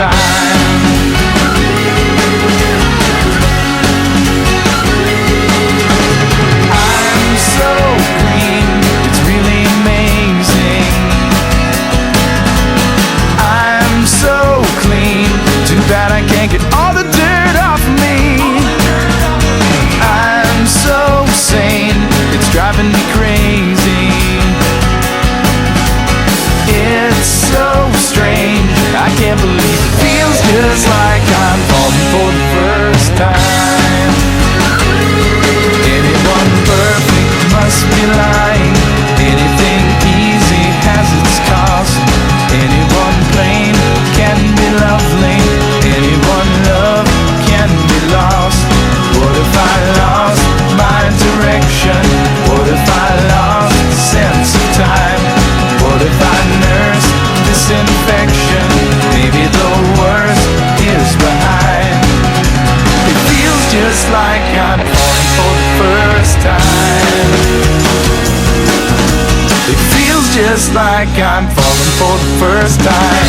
time. I'm so green, it's really amazing. I'm so clean, too bad I can't get all the dirt off me. I'm so sane, it's driving me crazy. It's so strange, I can't believe it feels just like I'm falling for the first time. Anyone perfect must be lying. Anything easy has its cost. Anyone plain can be lovely. Anyone love can be lost. What if I lost my direction? What if I lost sense of time? What if I nursed this infection? Maybe the worst is behind. It feels just like I'm falling for the first time. It feels just like I'm falling for the first time.